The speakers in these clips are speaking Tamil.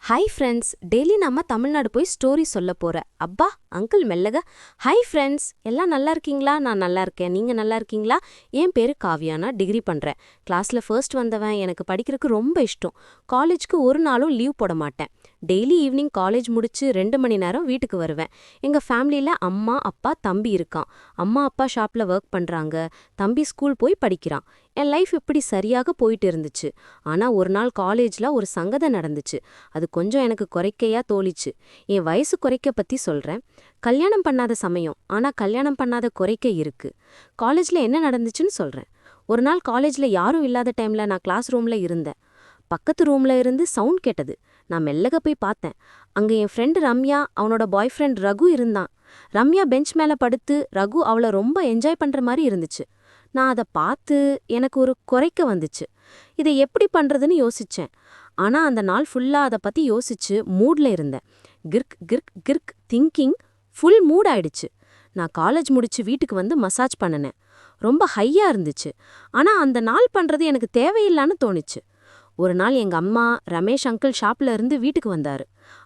ஹை ஃப்ரெண்ட்ஸ், டெய்லி நம்ம தமிழ்நாடு போய் ஸ்டோரி சொல்ல போற அப்பா அங்கிள் மெல்லக. ஹை ஃப்ரெண்ட்ஸ், எல்லாம் நல்லா இருக்கீங்களா? நான் நல்லா இருக்கேன். நீங்க நல்லா இருக்கீங்களா? என் பேரு காவ்யா, நான் டிகிரி பண்றேன். கிளாஸ்ல ஃபர்ஸ்ட் வந்தவன். எனக்கு படிக்கிறதுக்கு ரொம்ப இஷ்டம். காலேஜ்க்கு ஒரு நாளும் லீவ் போட மாட்டேன். டெய்லி ஈவினிங் காலேஜ் முடிச்சு 2 மணி நேரம் வீட்டுக்கு வருவேன். எங்க ஃபேமிலியில அம்மா, அப்பா, தம்பி இருக்கான். அம்மா அப்பா ஷாப்ல ஒர்க் பண்றாங்க. தம்பி ஸ்கூல் போய் படிக்கிறான். என் லைஃப் இப்படி சரியாக போயிட்டு இருந்துச்சு. ஆனா ஒரு நாள் காலேஜ்ல ஒரு சங்கடம் நடந்துச்சு. அது கொஞ்சம் எனக்கு குறைக்கையா தோழிச்சு. என் வயசு குறைக்க பத்தி சொல்றேன். கல்யாணம் பண்ணாத சமயம், ஆனா கல்யாணம் பண்ணாத குறைக்க இருக்கு. காலேஜ்ல என்ன நடந்துச்சுன்னு சொல்றேன். ஒரு நாள் காலேஜ்ல யாரும் இல்லாத டைம்ல நான் கிளாஸ் ரூம்ல இருந்தேன். பக்கத்து ரூம்ல இருந்து சவுண்ட் கேட்டது. நான் மெல்லக போய் பார்த்தேன். அங்க என் ஃப்ரெண்டு ரம்யா, அவனோட பாய் ஃப்ரெண்ட் ரகு இருந்தான். ரம்யா பெஞ்ச் மேல படுத்து, ரகு அவளை ரொம்ப என்ஜாய் பண்ற மாதிரி இருந்துச்சு. நான் அதை பார்த்து எனக்கு ஒரு குறைக்க வந்துச்சு. இதை எப்படி பண்றதுன்னு யோசிச்சேன். ஆனா அந்த நாள் ஃபுல்லா அதை பத்தி யோசிச்சு மூட்ல இருந்தேன். Kirk Kirk Kirk thinking full mood ஆயிடுச்சு. நான் காலேஜ் முடிச்சு வீட்டுக்கு வந்து மசாஜ் பண்ணினேன். ரொம்ப ஹையா இருந்துச்சு. ஆனா அந்த நாள் பண்றது எனக்கு தேவையில்லான்னு தோணுச்சு. ஒரு நாள் எங்க அம்மா ரமேஷ் அங்கிள் ஷாப்ல இருந்து வீட்டுக்கு வந்தாரு.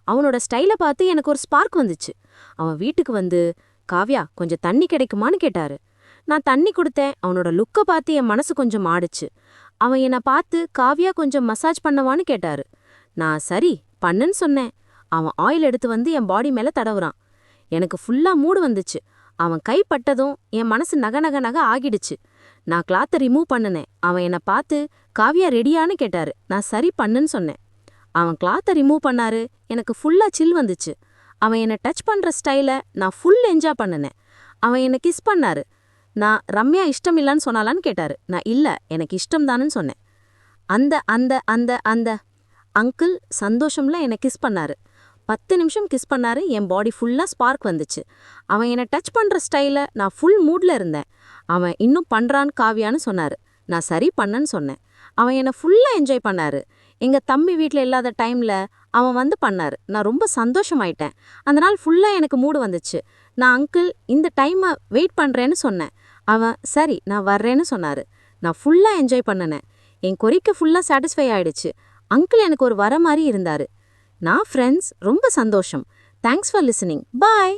அவனோட ஸ்டைலை பார்த்து எனக்கு ஒரு ஸ்பார்க் வந்துச்சு. அவன் வீட்டுக்கு வந்து, காவ்யா கொஞ்சம் தண்ணி கிடைக்குமான்னு கேட்டாரு. நான் தண்ணி கொடுத்தேன். அவனோட லுக்க பார்த்து என் மனசு கொஞ்சம் ஆடுச்சு. அவன் என்னை பார்த்து, காவ்யா கொஞ்சம் மசாஜ் பண்ணவான்னு கேட்டாரு. நான் சரி பண்ணுன்னு சொன்னேன். அவன் ஆயில் எடுத்து வந்து என் பாடி மேல தடவுறான். எனக்கு ஃபுல்லா மூடு வந்துச்சு. அவன் கை பட்டதும் என் மனசு நக நக நக ஆகிடுச்சு. நான் கிளாத்தை ரிமூவ் பண்ணுனேன். அவன் என்னை பார்த்து, காவ்யா ரெடியான்னு கேட்டாரு. நான் சரி பண்ணுன்னு சொன்னேன். அவன் கிளாத்தை ரிமூவ் பண்ணாரு. எனக்கு ஃபுல்லா சில் வந்துச்சு. அவன் என்னை டச் பண்ற ஸ்டைலை நான் ஃபுல் என்ஜாய் பண்ணுனேன். அவன் என்னை கிஸ் பண்ணாரு. நான் ரம்யா இஷ்டம் இல்லைன்னு சொன்னாலான்னு கேட்டாரு. நான் இல்ல, எனக்கு இஷ்டம் தானுன்னு சொன்னேன். அந்த அந்த அந்த அந்த அங்கிள் சந்தோஷம்ல என்னை கிஸ் பண்ணாரு. 10 நிமிஷம் கிஸ் பண்ணாரு. என் பாடி ஃபுல்லா ஸ்பார்க் வந்துச்சு. அவன் என்னை டச் பண்ற ஸ்டைல நான் ஃபுல் மூட்ல இருந்தேன். அவன் இன்னும் பண்றான்னு காவியான்னு சொன்னாரு. நான் சரி பண்ணன்னு சொன்னேன். அவன் என்னை ஃபுல்லா என்ஜாய் பண்ணாரு. எங்க தம்பி வீட்டில் இல்லாத டைம்ல அவன் வந்து பண்ணாரு. நான் ரொம்ப சந்தோஷமாயிட்டேன். அந்த நாள் ஃபுல்லா எனக்கு மூடு வந்துச்சு. நான் அங்கிள் இந்த டைமை வெயிட் பண்றேன்னு சொன்னேன். அவன் சரி நான் வர்றேன்னு சொன்னாரு. நான் ஃபுல்லா என்ஜாய் பண்ணினேன். என் கொரிக்க ஃபுல்லா சாட்டிஸ்ஃபை ஆயிடுச்சு. அங்கிள் எனக்கு ஒரு வர மாதிரி இருந்தாரு. நான் ஃப்ரெண்ட்ஸ் ரொம்ப சந்தோஷம். Thanks for listening. பாய்.